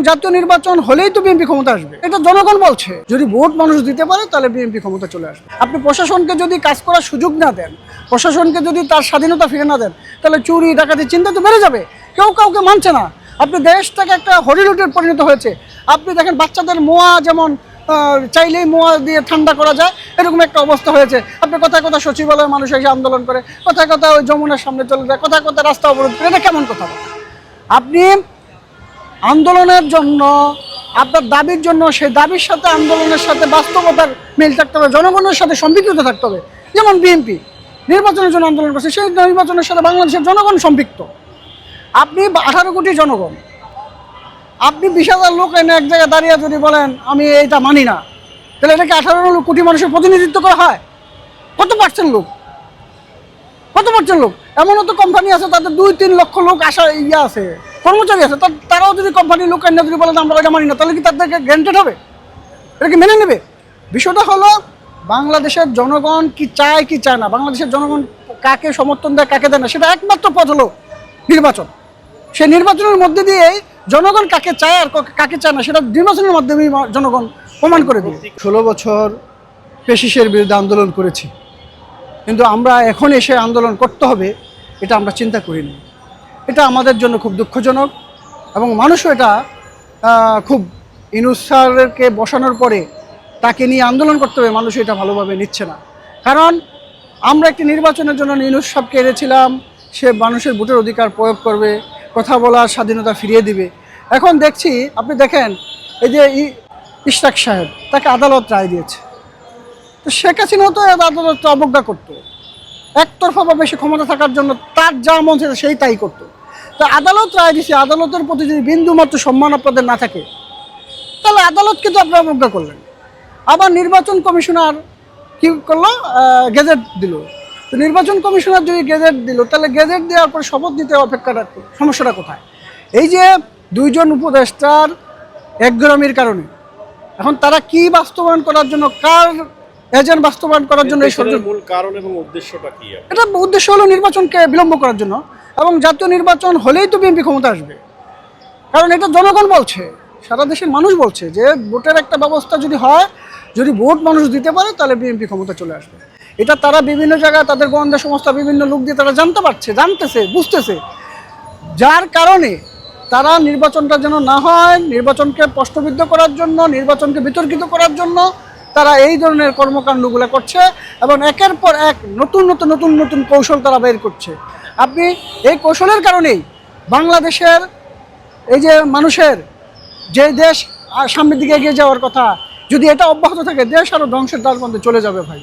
জাতীয় নির্বাচন হলেই তো বিএনপি ক্ষমতা আসবে, এটা জনগণ বলছে। যদি ভোট মানুষ দিতে পারে তাহলে বিএনপি ক্ষমতা চলে আসবে। আপনি প্রশাসনকে যদি কাজ করার সুযোগ না দেন, প্রশাসনকে যদি তার স্বাধীনতা ফিরে না দেন, তাহলে চুরি ডাকাতির চিন্তা তো বেড়ে যাবে। কেউ কাউকে মানছে না। আপনি দেশটাকে একটা হরিলুটের পরিণত হয়েছে। আপনি দেখেন বাচ্চাদের মোয়া যেমন চাইলেই মোয়া দিয়ে ঠান্ডা করা যায়, এরকম একটা অবস্থা হয়েছে। আপনি কোথায় কোথায় সচিবালয়ে মানুষ এসে আন্দোলন করে, কোথায় কোথায় ওই যমুনার সামনে চলে যায়, কোথায় কোথায় রাস্তা অবরোধ করে। এটা কেমন কথা? আপনি আন্দোলনের জন্য, আপনার দাবির জন্য, সেই দাবির সাথে আন্দোলনের সাথে বাস্তবতার মিল থাকতে হবে, জনগণের সাথে সম্পৃক্ত থাকতে হবে। যেমন বিএনপি নির্বাচনের জন্য আন্দোলন করছে, সেই নির্বাচনের সাথে বাংলাদেশের জনগণ সম্পৃক্ত। আপনি 18 কোটি জনগণ, আপনি 20,000 লোক এনে এক জায়গায় দাঁড়িয়ে যদি বলেন আমি এইটা মানি না, তাহলে এটাকে 18 কোটি মানুষের প্রতিনিধিত্ব করা হয়? কত পার্সেন্ট লোক? এমনও তো কোম্পানি আছে তাদের 2-3 লক্ষ লোক আছে, কর্মচারী আছে, তারাও যদি কোম্পানির লোক এনে যদি বলেন আমরা এটা মানি না, তাহলে কি তাদেরকে গ্যারান্টেড হবে? এটা কি মেনে নেবে? বিষয়টা হলো বাংলাদেশের জনগণ কি চায় কি চায় না, বাংলাদেশের জনগণ কাকে সমর্থন দেয় কাকে দেয় না, সেটা একমাত্র পথ হলো নির্বাচন। সেই নির্বাচনের মধ্যে দিয়েই জনগণ কাকে চায় আর কাকে চায় না সেটা নির্বাচনের মাধ্যমেই জনগণ প্রমাণ করে দেবে। 16 বছর পেশিসের বিরুদ্ধে আন্দোলন করেছি, কিন্তু আমরা এখন এসে আন্দোলন করতে হবে এটা আমরা চিন্তা করিনি। এটা আমাদের জন্য খুব দুঃখজনক, এবং মানুষও এটা খুব ইউনূস স্যারকে বসানোর পরে তাকে নিয়ে আন্দোলন করতে হবে, মানুষ এটা ভালোভাবে নিচ্ছে না। কারণ আমরা একটি নির্বাচনের জন্য ইউনূস সাহেবকে এনেছিলাম, সে মানুষের ভোটের অধিকার প্রয়োগ করবে, কথা বলার স্বাধীনতা ফিরিয়ে দিবে। এখন দেখছি, আপনি দেখেন এই যে ইশরাক সাহেব, তাকে আদালত রায় দিয়েছে। তো শেখ হাসিনাও তো আদালত অবজ্ঞা করতো, একতরফাভাবে বেশি ক্ষমতা থাকার জন্য তার যা মন চাইছে সেই তাই করতো। তো আদালত রায় দিয়েছে, আদালতের প্রতি যদি বিন্দুমাত্র সম্মান আপনাদের না থাকে, তাহলে আদালতকে তো আপনি অবজ্ঞা করলেন। আবার নির্বাচন কমিশনার কি করলো? গেজেট দিল। তো নির্বাচন কমিশনার যদি গেজেট দিল, তাহলে গেজেট দেওয়ার পর শপথ নিতে অপেক্ষাটা, সমস্যাটা কোথায়? এই যে 2 জন উপদেষ্টার একগুঁড়ামির কারণে এখন তারা কি বাস্তবায়ন করার জন্য, কার এজেন্ট বাস্তবায়ন করার জন্য, এই মূল কারণ এবং উদ্দেশ্যটা কি? এটা উদ্দেশ্য হলো নির্বাচনকে বিলম্ব করার জন্য, এবং জাতীয় নির্বাচন হলেই তো বিএনপি ক্ষমতা আসবে। কারণ এটা জনগণ বলছে, সারা দেশের মানুষ বলছে যে ভোটের একটা ব্যবস্থা যদি হয়, যদি ভোট মানুষ দিতে পারে, তাহলে বিএনপি ক্ষমতা চলে আসবে। এটা তারা বিভিন্ন জায়গায় তাদের গোয়েন্দা সংস্থা বিভিন্ন লোক দিয়ে তারা জানতেছে, বুঝতেছে, যার কারণে তারা নির্বাচনটা যেন না হয়, নির্বাচনকে প্রশ্নবিদ্ধ করার জন্য, নির্বাচনকে বিতর্কিত করার জন্য তারা এই ধরনের কর্মকাণ্ডগুলো করছে, এবং একের পর এক নতুন কৌশল তারা বের করছে। আপনি এই কৌশলের কারণেই বাংলাদেশের এই যে মানুষের যে দেশ সামনের দিকে এগিয়ে যাওয়ার কথা, যদি এটা অব্যাহত থাকে, দেশ আরও ধ্বংসের দ্বারপ্রান্তে চলে যাবে। ভাই,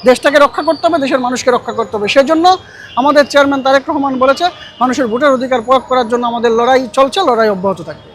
দেশটাকে রক্ষা করতে হবে, দেশের মানুষকে রক্ষা করতে হবে। সেজন্য আমাদের চেয়ারম্যান তারেক রহমান বলেছে, মানুষের ভোটের অধিকার প্রয়োগ করার জন্য আমাদের লড়াই চলছে, লড়াই অব্যাহত থাকবে।